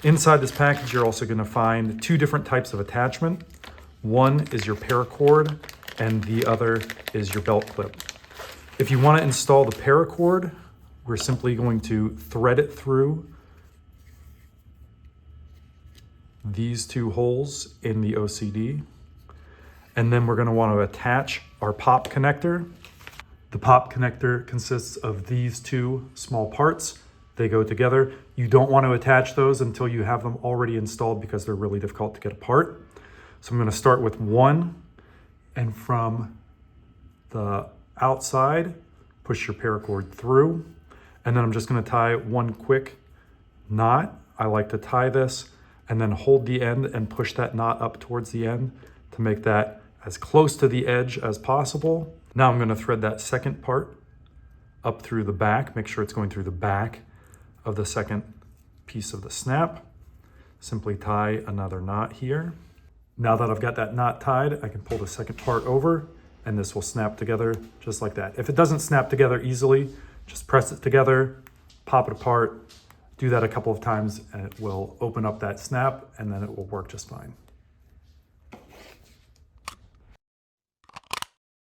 Inside this package, you're also going to find two different types of attachment. One is your paracord and the other is your belt clip. If you want to install the paracord, we're simply going to thread it through these two holes in the OCD. And then we're going to want to attach our pop connector. The pop connector consists of these two small parts. They go together. You don't want to attach those until you have them already installed because they're really difficult to get apart. So I'm going to start with one, and from the outside, push your paracord through. And then I'm just going to tie one quick knot. I like to tie this and then hold the end and push that knot up towards the end to make that as close to the edge as possible. Now I'm going to thread that second part up through the back. Make sure it's going through the back of the second piece of the snap. Simply tie another knot here. Now that I've got that knot tied, I can pull the second part over and this will snap together just like that. If it doesn't snap together easily, just press it together, pop it apart, do that a couple of times and it will open up that snap and then it will work just fine.